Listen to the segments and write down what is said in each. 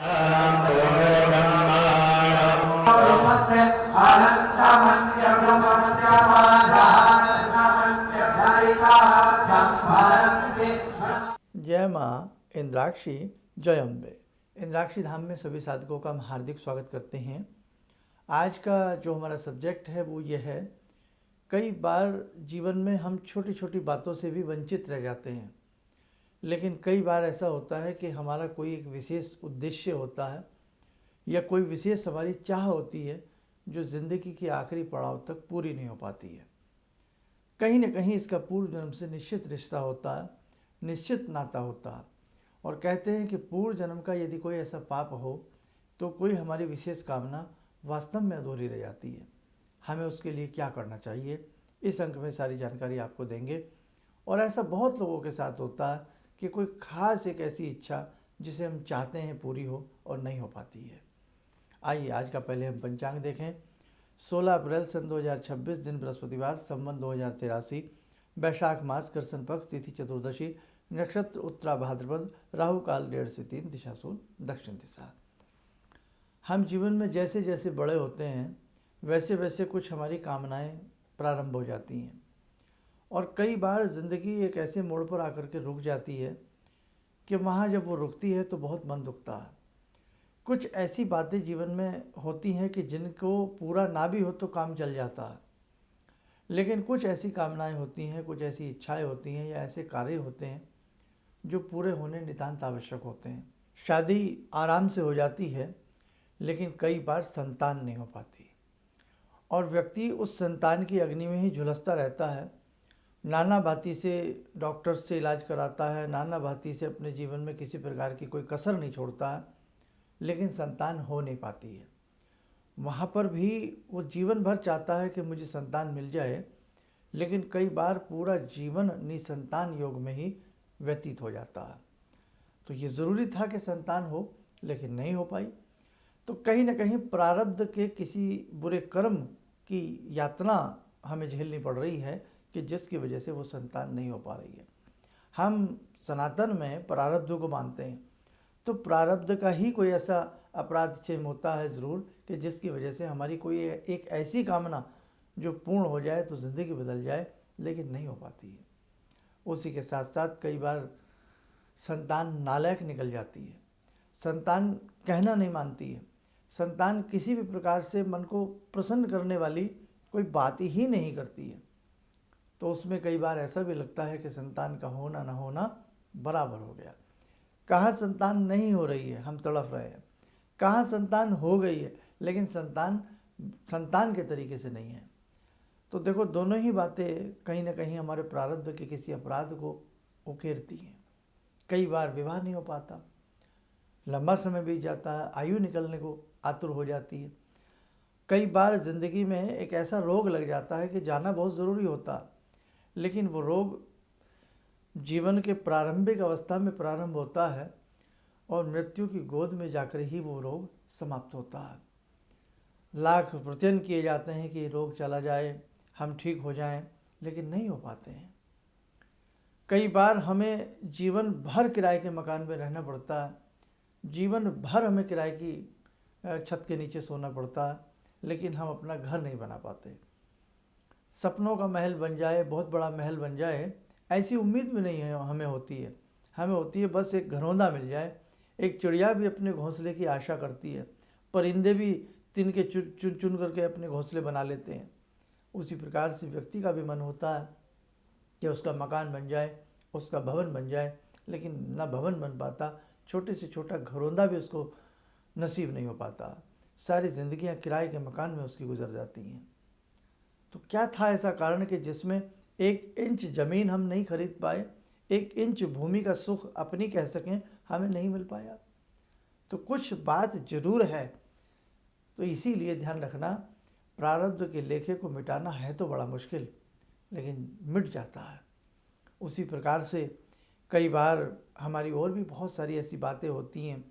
जय माँ इंद्राक्षी, जय अम्बे। इंद्राक्षी धाम में सभी साधकों का हम हार्दिक स्वागत करते हैं। आज का जो हमारा सब्जेक्ट है वो ये है, कई बार जीवन में हम छोटी छोटी बातों से भी वंचित रह जाते हैं, लेकिन कई बार ऐसा होता है कि हमारा कोई एक विशेष उद्देश्य होता है या कोई विशेष हमारी चाह होती है जो ज़िंदगी के आखिरी पड़ाव तक पूरी नहीं हो पाती है। कहीं ना कहीं इसका पूर्व जन्म से निश्चित रिश्ता होता है, निश्चित नाता होता है। और कहते हैं कि पूर्व जन्म का यदि कोई ऐसा पाप हो तो कोई हमारी विशेष कामना वास्तव में अधूरी रह जाती है। हमें उसके लिए क्या करना चाहिए, इस अंक में सारी जानकारी आपको देंगे। और ऐसा बहुत लोगों के साथ होता है कि कोई खास एक ऐसी इच्छा जिसे हम चाहते हैं पूरी हो और नहीं हो पाती है। आइए आज का पहले हम पंचांग देखें। 16 अप्रैल सन 2026, दिन बृहस्पतिवार, संवत 2083, वैशाख मास, कृष्ण पक्ष, तिथि चतुर्दशी, नक्षत्र उत्तरा भाद्रपद, राहु काल 1:30 से 3, दिशा शूल दक्षिण दिशा। हम जीवन में जैसे जैसे बड़े होते हैं वैसे वैसे कुछ हमारी कामनाएं प्रारंभ हो जाती हैं, और कई बार ज़िंदगी एक ऐसे मोड़ पर आकर के रुक जाती है कि वहाँ जब वो रुकती है तो बहुत मन दुखता है। कुछ ऐसी बातें जीवन में होती हैं कि जिनको पूरा ना भी हो तो काम चल जाता है, लेकिन कुछ ऐसी कामनाएं होती हैं, कुछ ऐसी इच्छाएं होती हैं या ऐसे कार्य होते हैं जो पूरे होने नितांत आवश्यक होते हैं। शादी आराम से हो जाती है, लेकिन कई बार संतान नहीं हो पाती और व्यक्ति उस संतान की अग्नि में ही झुलसता रहता है। नाना भांति से डॉक्टर से इलाज कराता है, नाना भांति से अपने जीवन में किसी प्रकार की कोई कसर नहीं छोड़ता है, लेकिन संतान हो नहीं पाती है। वहाँ पर भी वो जीवन भर चाहता है कि मुझे संतान मिल जाए, लेकिन कई बार पूरा जीवन निसंतान योग में ही व्यतीत हो जाता है। तो ये ज़रूरी था कि संतान हो, लेकिन नहीं हो पाई। तो कहीं ना कहीं प्रारब्ध के किसी बुरे कर्म की यातना हमें झेलनी पड़ रही है कि जिसकी वजह से वो संतान नहीं हो पा रही है। हम सनातन में प्रारब्ध को मानते हैं, तो प्रारब्ध का ही कोई ऐसा अपराध क्षेम होता है ज़रूर कि जिसकी वजह से हमारी कोई एक ऐसी कामना जो पूर्ण हो जाए तो ज़िंदगी बदल जाए, लेकिन नहीं हो पाती है। उसी के साथ साथ कई बार संतान नालायक निकल जाती है, संतान कहना नहीं मानती है, संतान किसी भी प्रकार से मन को प्रसन्न करने वाली कोई बात ही नहीं करती है। तो उसमें कई बार ऐसा भी लगता है कि संतान का होना ना होना बराबर हो गया। कहाँ संतान नहीं हो रही है, हम तड़फ रहे हैं। कहाँ संतान हो गई है, लेकिन संतान के तरीके से नहीं है। तो देखो, दोनों ही बातें कहीं ना कहीं हमारे प्रारब्ध के किसी अपराध को उकेरती हैं। कई बार विवाह नहीं हो पाता, लंबा समय बीत जाता है, आयु निकलने को आतुर हो जाती है। कई बार ज़िंदगी में एक ऐसा रोग लग जाता है कि जाना बहुत ज़रूरी होता है, लेकिन वो रोग जीवन के प्रारंभिक अवस्था में प्रारंभ होता है और मृत्यु की गोद में जाकर ही वो रोग समाप्त होता है। लाख प्रयत्न किए जाते हैं कि रोग चला जाए, हम ठीक हो जाएं, लेकिन नहीं हो पाते हैं। कई बार हमें जीवन भर किराए के मकान में रहना पड़ता है, जीवन भर हमें किराए की छत के नीचे सोना पड़ता है, लेकिन हम अपना घर नहीं बना पाते। सपनों का महल बन जाए, बहुत बड़ा महल बन जाए, ऐसी उम्मीद भी नहीं है हमें होती है। हमें होती है बस एक घरौंदा मिल जाए। एक चिड़िया भी अपने घोंसले की आशा करती है, परिंदे भी तिनके चुन चुन करके अपने घोंसले बना लेते हैं। उसी प्रकार से व्यक्ति का भी मन होता है कि उसका मकान बन जाए, उसका भवन बन जाए, लेकिन ना भवन बन पाता, छोटे से छोटा घरौंदा भी उसको नसीब नहीं हो पाता। सारी जिंदगियां किराए के मकान में उसकी गुजर जाती हैं। तो क्या था ऐसा कारण कि जिसमें 1 इंच ज़मीन हम नहीं खरीद पाए, 1 इंच भूमि का सुख अपनी कह सकें हमें नहीं मिल पाया? तो कुछ बात जरूर है। तो इसीलिए ध्यान रखना, प्रारब्ध के लेखे को मिटाना है तो बड़ा मुश्किल, लेकिन मिट जाता है। उसी प्रकार से कई बार हमारी और भी बहुत सारी ऐसी बातें होती हैं।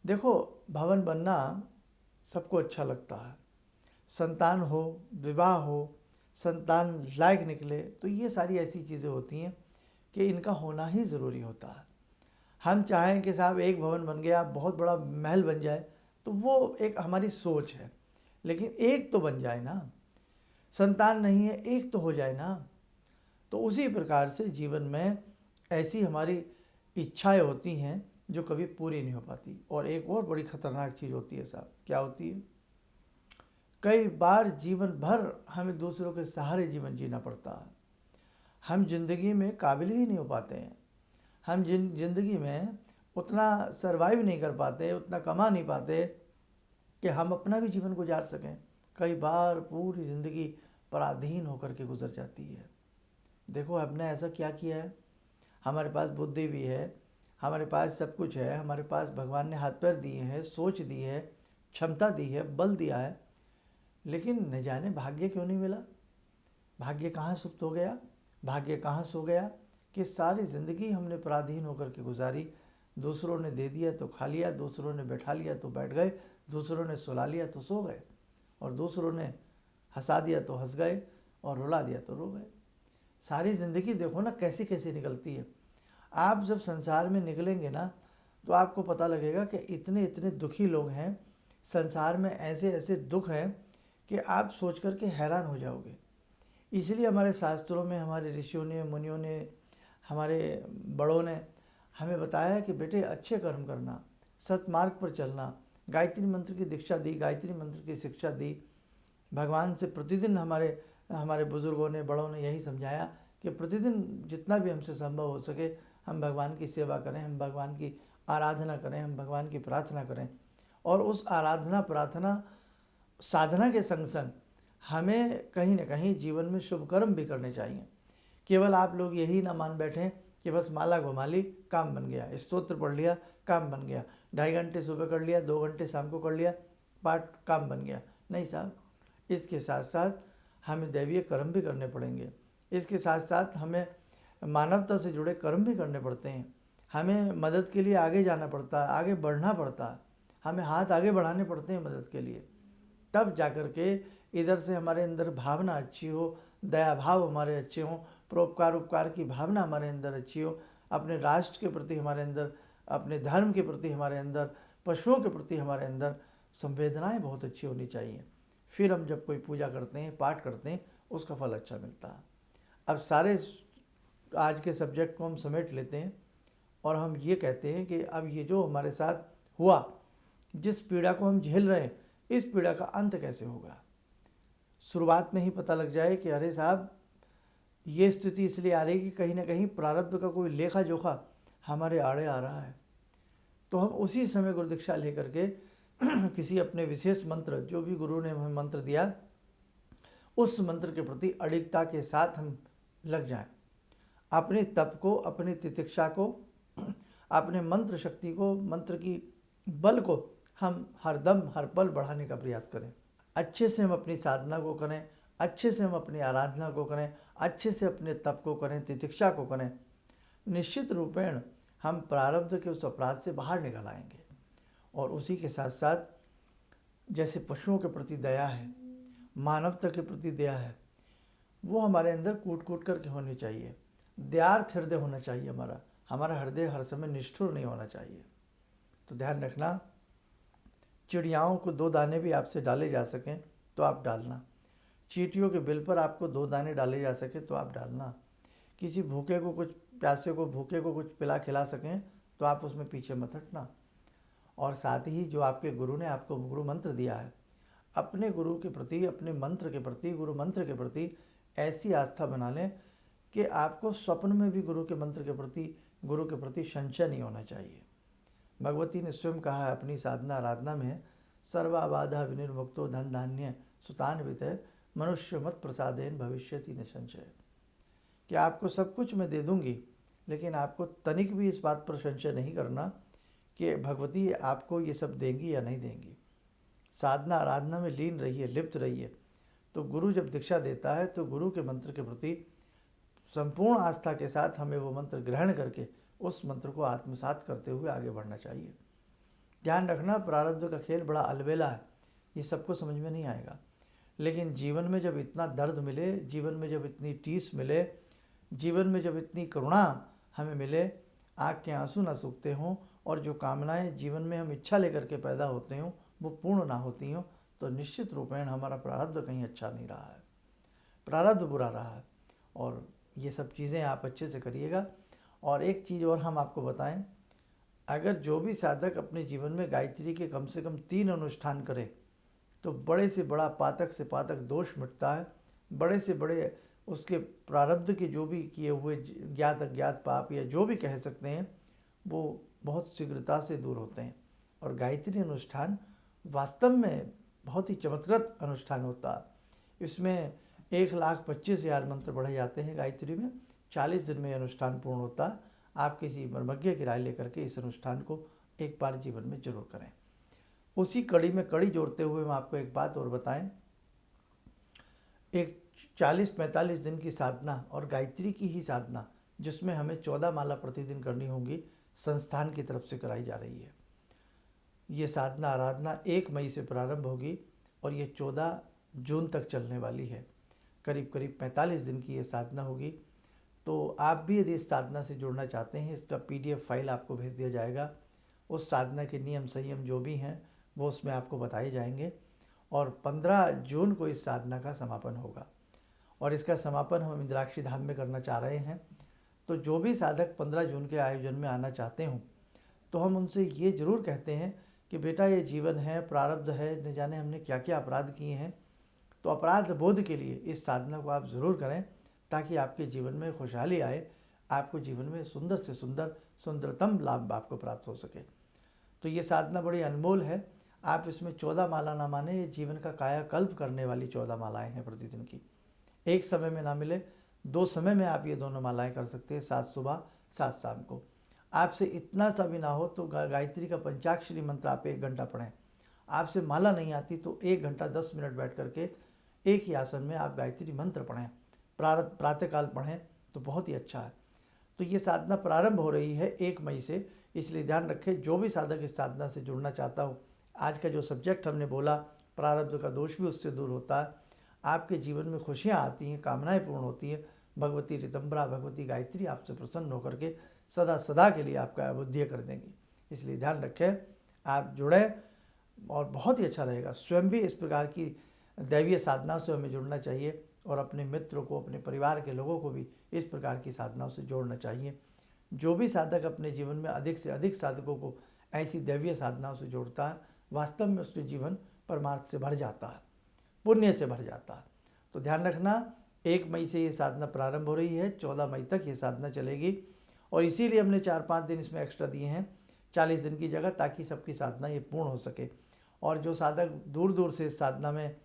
देखो, भवन बनना सबको अच्छा लगता है, संतान हो, विवाह हो, संतान लायक निकले, तो ये सारी ऐसी चीज़ें होती हैं कि इनका होना ही ज़रूरी होता है। हम चाहें कि साहब एक भवन बन गया, बहुत बड़ा महल बन जाए, तो वो एक हमारी सोच है, लेकिन एक तो बन जाए ना, संतान नहीं है एक तो हो जाए ना। तो उसी प्रकार से जीवन में ऐसी हमारी इच्छाएं होती हैं जो कभी पूरी नहीं हो पाती। और एक और बड़ी खतरनाक चीज़ होती है साहब, क्या होती है, कई बार जीवन भर हमें दूसरों के सहारे जीवन जीना पड़ता है। हम जिंदगी में काबिल ही नहीं हो पाते हैं, हम जिंदगी में उतना सरवाइव नहीं कर पाते, उतना कमा नहीं पाते कि हम अपना भी जीवन गुजार सकें। कई बार पूरी ज़िंदगी पराधीन होकर के गुजर जाती है। देखो हमने ऐसा क्या किया है, हमारे पास बुद्धि भी है, हमारे पास सब कुछ है, हमारे पास भगवान ने हाथ पैर दिए हैं, सोच दी है, क्षमता दी है, बल दिया है, लेकिन न जाने भाग्य क्यों नहीं मिला। भाग्य कहाँ सुप्त हो गया, भाग्य कहाँ सो गया कि सारी ज़िंदगी हमने पराधीन होकर के गुजारी। दूसरों ने दे दिया तो खा लिया, दूसरों ने बैठा लिया तो बैठ गए, दूसरों ने सुला लिया तो सो गए, और दूसरों ने हंसा दिया तो हंस गए, और रुला दिया तो रो गए। सारी ज़िंदगी देखो ना कैसी कैसी निकलती है। आप जब संसार में निकलेंगे ना तो आपको पता लगेगा कि इतने इतने दुखी लोग हैं संसार में, ऐसे ऐसे दुख हैं कि आप सोच कर के हैरान हो जाओगे। इसलिए हमारे शास्त्रों में, हमारे ऋषियों ने, मुनियों ने, हमारे बड़ों ने हमें बताया कि बेटे अच्छे कर्म करना, सतमार्ग पर चलना, गायत्री मंत्र की दीक्षा दी, गायत्री मंत्र की शिक्षा दी। भगवान से प्रतिदिन हमारे बुज़ुर्गों ने, बड़ों ने यही समझाया कि प्रतिदिन जितना भी हमसे संभव हो सके हम भगवान की सेवा करें, हम भगवान की आराधना करें, हम भगवान की प्रार्थना करें। और उस आराधना प्रार्थना साधना के संग संग हमें कहीं ना कहीं जीवन में शुभ कर्म भी करने चाहिए। केवल आप लोग यही ना मान बैठें कि बस माला घुमा ली काम बन गया, स्तोत्र पढ़ लिया काम बन गया, 2.5 घंटे सुबह कर लिया, 2 घंटे शाम को कर लिया, पाठ काम बन गया। नहीं साहब, इसके साथ साथ हमें दैवीय कर्म भी करने पड़ेंगे, इसके साथ साथ हमें मानवता से जुड़े कर्म भी करने पड़ते हैं। हमें मदद के लिए आगे जाना पड़ता है, आगे बढ़ना पड़ता है, हमें हाथ आगे बढ़ाने पड़ते हैं मदद के लिए। तब जाकर के इधर से हमारे अंदर भावना अच्छी हो, दया भाव हमारे अच्छे हों, परोपकार उपकार की भावना हमारे अंदर अच्छी हो, अपने राष्ट्र के प्रति हमारे अंदर, अपने धर्म के प्रति हमारे अंदर, पशुओं के प्रति हमारे अंदर संवेदनाएं बहुत अच्छी होनी चाहिए। फिर हम जब कोई पूजा करते हैं, पाठ करते हैं, उसका फल अच्छा मिलता है। अब सारे आज के सब्जेक्ट को हम समेट लेते हैं और हम ये कहते हैं कि अब ये जो हमारे साथ हुआ, जिस पीड़ा को हम झेल रहे हैं, इस पीड़ा का अंत कैसे होगा। शुरुआत में ही पता लग जाए कि अरे साहब ये स्थिति इसलिए आ रही है कि कहीं ना कहीं प्रारब्ध का कोई लेखा जोखा हमारे आड़े आ रहा है, तो हम उसी समय गुरु दीक्षा लेकर के किसी अपने विशेष मंत्र, जो भी गुरु ने हमें मंत्र दिया, उस मंत्र के प्रति अडिगता के साथ हम लग जाएं। अपने तप को, अपनी तितिक्षा को, अपने मंत्र शक्ति को, मंत्र की बल को हम हर दम हर पल बढ़ाने का प्रयास करें। अच्छे से हम अपनी साधना को करें, अच्छे से हम अपनी आराधना को करें, अच्छे से अपने तप को करें, तितिक्षा को करें। निश्चित रूपेण हम प्रारब्ध के उस अपराध से बाहर निकल आएंगे। और उसी के साथ साथ जैसे पशुओं के प्रति दया है, मानवता के प्रति दया है, वो हमारे अंदर कूट कूट करके होनी चाहिए। दयार्थ हृदय होना चाहिए हमारा हृदय हर समय निष्ठुर नहीं होना चाहिए। तो ध्यान रखना, चिड़ियाओं को 2 दाने भी आपसे डाले जा सकें तो आप डालना, चींटियों के बिल पर आपको 2 दाने डाले जा सकें तो आप डालना, किसी भूखे को कुछ, प्यासे को, भूखे को कुछ पिला खिला सकें तो आप उसमें पीछे मत हटना। और साथ ही जो आपके गुरु ने आपको गुरु मंत्र दिया है, अपने गुरु के प्रति, अपने मंत्र के प्रति, गुरु मंत्र के प्रति ऐसी आस्था बना लें कि आपको स्वप्न में भी गुरु के मंत्र के प्रति, गुरु के प्रति संशय नहीं होना चाहिए। भगवती ने स्वयं कहा है अपनी साधना आराधना में, सर्वाबाधा विनिर्मुक्तो धन धान्य सुतान्वित मनुष्य मत प्रसादेन भविष्यति न संशय, कि आपको सब कुछ मैं दे दूंगी, लेकिन आपको तनिक भी इस बात पर संशय नहीं करना कि भगवती आपको ये सब देंगी या नहीं देंगी। साधना आराधना में लीन रहिए, लिप्त रहिए। तो गुरु जब दीक्षा देता है तो गुरु के मंत्र के प्रति संपूर्ण आस्था के साथ हमें वो मंत्र ग्रहण करके उस मंत्र को आत्मसात करते हुए आगे बढ़ना चाहिए। ध्यान रखना, प्रारब्ध का खेल बड़ा अलबेला है, ये सबको समझ में नहीं आएगा, लेकिन जीवन में जब इतना दर्द मिले, जीवन में जब इतनी टीस मिले, जीवन में जब इतनी करुणा हमें मिले, आँख के आंसू ना सूखते हों और जो कामनाएं जीवन में हम इच्छा लेकर के पैदा होते हों वो पूर्ण ना होती हों, तो निश्चित रूपेण हमारा प्रारब्ध कहीं अच्छा नहीं रहा है, प्रारब्ध बुरा रहा है। और ये सब चीज़ें आप अच्छे से करिएगा। और एक चीज़ और हम आपको बताएं, अगर जो भी साधक अपने जीवन में गायत्री के कम से कम 3 अनुष्ठान करे तो बड़े से बड़ा पातक से पातक दोष मिटता है, बड़े से बड़े उसके प्रारब्ध के जो भी किए हुए ज्ञात अज्ञात पाप या जो भी कह सकते हैं वो बहुत शीघ्रता से दूर होते हैं। और गायत्री अनुष्ठान वास्तव में बहुत ही चमत्कृत अनुष्ठान होता है। इसमें 1,25,000 मंत्र पढ़े जाते हैं गायत्री में। 40 दिन में अनुष्ठान पूर्ण होता है। आप किसी मर्मज्ञ की राय लेकर के इस अनुष्ठान को एक बार जीवन में जरूर करें। उसी कड़ी में कड़ी जोड़ते हुए हम आपको एक बात और बताएं, एक 40-45 दिन की साधना और गायत्री की ही साधना जिसमें हमें 14 माला प्रतिदिन करनी होगी, संस्थान की तरफ से कराई जा रही है। ये साधना आराधना 1 मई से प्रारंभ होगी और ये 14 जून तक चलने वाली है। करीब करीब 45 दिन की ये साधना होगी। तो आप भी यदि इस साधना से जुड़ना चाहते हैं, इसका PDF फाइल आपको भेज दिया जाएगा। उस साधना के नियम संयम जो भी हैं वो उसमें आपको बताए जाएंगे। और 15 जून को इस साधना का समापन होगा और इसका समापन हम इंद्राक्षी धाम में करना चाह रहे हैं। तो जो भी साधक 15 जून के आयोजन में आना चाहते हों तो हम उनसे ये ज़रूर कहते हैं कि बेटा ये जीवन है, प्रारब्ध है, न जाने हमने क्या क्या अपराध किए हैं, तो अपराध बोध के लिए इस साधना को आप ज़रूर करें ताकि आपके जीवन में खुशहाली आए, आपको जीवन में सुंदर से सुंदरतम लाभ आपको प्राप्त हो सके। तो ये साधना बड़ी अनमोल है। आप इसमें 14 माला ना माने, ये जीवन का कायाकल्प करने वाली 14 मालाएं हैं प्रतिदिन की। एक समय में ना मिले, 2 समय में आप ये दोनों मालाएं कर सकते हैं, 7 सुबह 7 शाम को। आपसे इतना सा भी ना हो तो गायत्री का पंचाक्षरी मंत्र आप 1 घंटा पढ़ें। आपसे माला नहीं आती तो 1 घंटा 10 मिनट बैठ करके एक ही आसन में आप गायत्री मंत्र पढ़ें, प्रातःकाल पढ़ें तो बहुत ही अच्छा है। तो ये साधना प्रारंभ हो रही है 1 मई से, इसलिए ध्यान रखें जो भी साधक इस साधना से जुड़ना चाहता हो, आज का जो सब्जेक्ट हमने बोला, प्रारब्ध का दोष भी उससे दूर होता है, आपके जीवन में खुशियाँ आती हैं, कामनाएं पूर्ण होती हैं। भगवती ऋतंबरा, भगवती गायत्री आपसे प्रसन्न होकर के सदा सदा के लिए आपका अबुद्ध कर देंगी। इसलिए ध्यान रखें, आप जुड़ें और बहुत ही अच्छा रहेगा। स्वयं भी इस प्रकार की दैवीय साधनाओं से हमें जुड़ना चाहिए और अपने मित्रों को, अपने परिवार के लोगों को भी इस प्रकार की साधनाओं से जोड़ना चाहिए। जो भी साधक अपने जीवन में अधिक से अधिक साधकों को ऐसी दैवीय साधनाओं से जोड़ता है, वास्तव में उसके जीवन परमार्थ से भर जाता है, पुण्य से भर जाता है। तो ध्यान रखना, 1 मई से ये साधना प्रारंभ हो रही है, 14 मई तक ये साधना चलेगी और इसीलिए हमने 4-5 दिन इसमें एक्स्ट्रा दिए हैं 40 दिन की जगह, ताकि सबकी साधना ये पूर्ण हो सके। और जो साधक दूर दूर से इस साधना में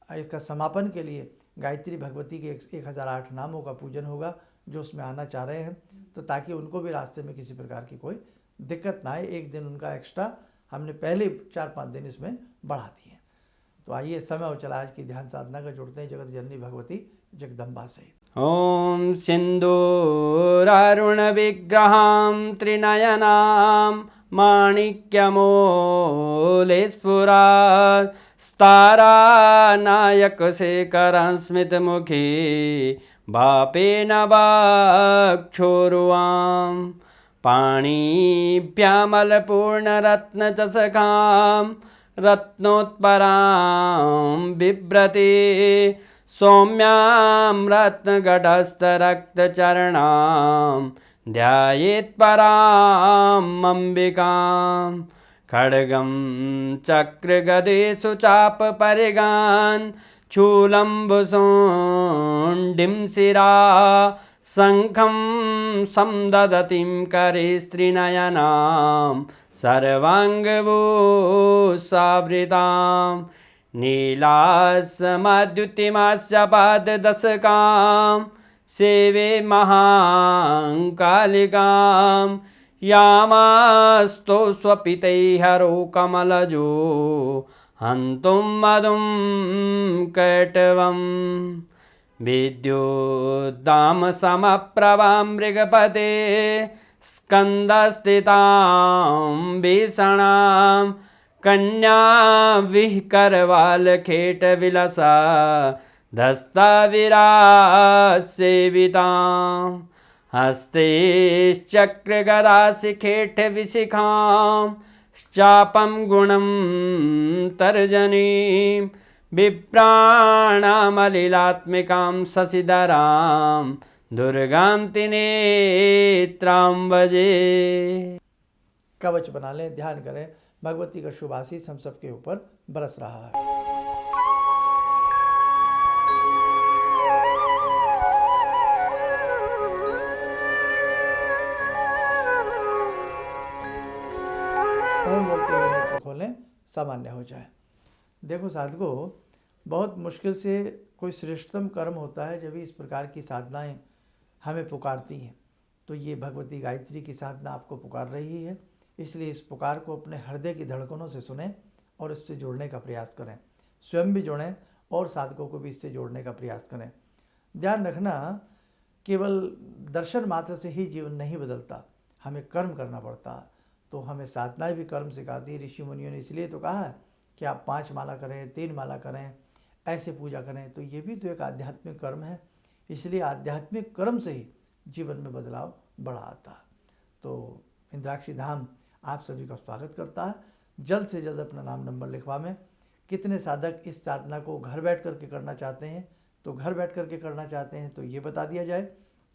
इसका समापन के लिए गायत्री भगवती के 1008 नामों का पूजन होगा, जो उसमें आना चाह रहे हैं, तो ताकि उनको भी रास्ते में किसी प्रकार की कोई दिक्कत ना आए, 1 दिन उनका एक्स्ट्रा हमने पहले 4-5 दिन इसमें बढ़ा दिए। तो आइए समय और चला आज की ध्यान साधना का जुड़ते हैं जगत जननी भगवती जगदम्बा से। ॐ सिन्दूरारुणविग्रहां त्रिनयनां माणिक्यमूलस्फुरात् स्तारानायकशेखरं स्मितमुखी भापेन वाक्षोरुवां पाणिभ्यामलपूर्णरत्नचषकां रत्नोत्परां बिभ्रति सौम्यां रत्नगटस्थरक्तचरणां ध्यायेत्पराम् अम्बिकां खड्गं चक्रगदेषु चापपरिगान् शूलम्बुशुण्डिं शिरा शङ्खं समदधतीं करे स्त्रीनयनां सर्वाङ्गभूषावृतां नीलासमद्युतिमास्य पाददशकां सेवे महाकालिकां यामास्तो स्वपितैहरो कमलजो हन्तुं मधुं कैटवं विद्युद्दामसमप्रभां मृगपते स्कन्दस्थितां भीषणां कन्या विहकरवालखेटविलसा धस्ताविरासेवितां हस्तैश्चक्रगदाशिखेटविशिखां चापं गुणं तर्जनीं विप्राणामलिलात्मिकां शशिधरां दुर्गां त्रिनेत्रां भजे। कवच बना लें, ध्यान करें, भगवती का शुभ आशीष हम सबके ऊपर बरस रहा है। ओम बोलते हुए नेत्र खोलें, सामान्य हो जाए। देखो साधकों, बहुत मुश्किल से कोई श्रेष्ठतम कर्म होता है जब इस प्रकार की साधनाएं हमें पुकारती हैं। तो ये भगवती गायत्री की साधना आपको पुकार रही है, इसलिए इस पुकार को अपने हृदय की धड़कनों से सुनें और इससे जुड़ने का प्रयास करें। स्वयं भी जुड़ें और साधकों को भी इससे जोड़ने का प्रयास करें। ध्यान रखना, केवल दर्शन मात्र से ही जीवन नहीं बदलता, हमें कर्म करना पड़ता। तो हमें साधनाएं भी कर्म सिखाती है। ऋषि मुनियों ने इसलिए तो कहा है कि आप 5 माला करें, 3 माला करें, ऐसे पूजा करें। तो ये भी तो एक आध्यात्मिक कर्म है, इसलिए आध्यात्मिक कर्म से ही जीवन में बदलाव बड़ा आता है। तो इंद्राक्षी धाम आप सभी का स्वागत करता है। जल्द से जल्द अपना नाम नंबर लिखवाएं। कितने साधक इस साधना को घर बैठ करके करना चाहते हैं, तो घर बैठ करके करना चाहते हैं तो ये बता दिया जाए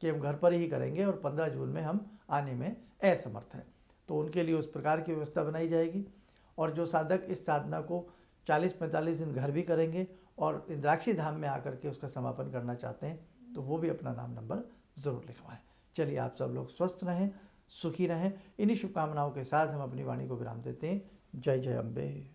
कि हम घर पर ही करेंगे और 15 जून में हम आने में असमर्थ हैं, तो उनके लिए उस प्रकार की व्यवस्था बनाई जाएगी। और जो साधक इस साधना को 40-45 दिन घर भी करेंगे और इंद्राक्षी धाम में आकर के उसका समापन करना चाहते हैं, तो वो भी अपना नाम नंबर ज़रूर लिखवाएं। चलिए, आप सब लोग स्वस्थ रहें, सुखी रहें। इन्हीं शुभकामनाओं के साथ हम अपनी वाणी को विराम देते हैं। जय जय अम्बे।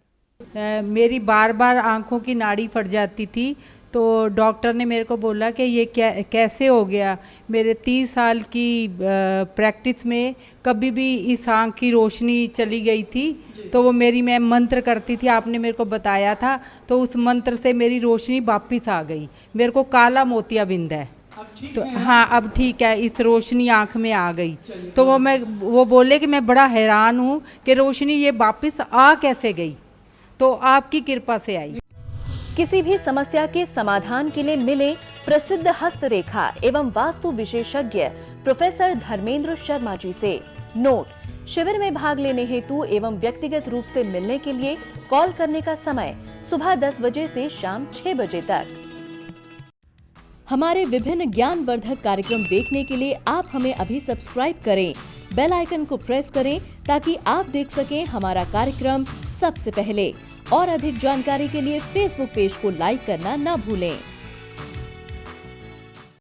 मेरी बार बार आँखों की नाड़ी फट जाती थी, तो डॉक्टर ने मेरे को बोला कि ये कैसे हो गया। मेरे 30 साल की प्रैक्टिस में कभी भी इस आँख की रोशनी चली गई थी, तो वो मैं मंत्र करती थी, आपने मेरे को बताया था, तो उस मंत्र से मेरी रोशनी वापस आ गई। मेरे को काला मोतियाबिंद है, तो हाँ अब ठीक है, इस रोशनी आँख में आ गई। तो वो बोले कि मैं बड़ा हैरान हूँ कि रोशनी ये वापस आ कैसे गई, तो आपकी कृपा से आई। किसी भी समस्या के समाधान के लिए मिले प्रसिद्ध हस्तरेखा एवं वास्तु विशेषज्ञ प्रोफेसर धर्मेंद्र शर्मा जी से। नोट: शिविर में भाग लेने हेतु एवं व्यक्तिगत रूप से मिलने के लिए कॉल करने का समय सुबह 10 बजे से शाम 6 बजे तक। हमारे विभिन्न ज्ञानवर्धक कार्यक्रम देखने के लिए आप हमें अभी सब्सक्राइब करें, बेल आइकन को प्रेस करें ताकि आप देख सकें हमारा कार्यक्रम सबसे पहले। और अधिक जानकारी के लिए फेसबुक पेज को लाइक करना न भूलें।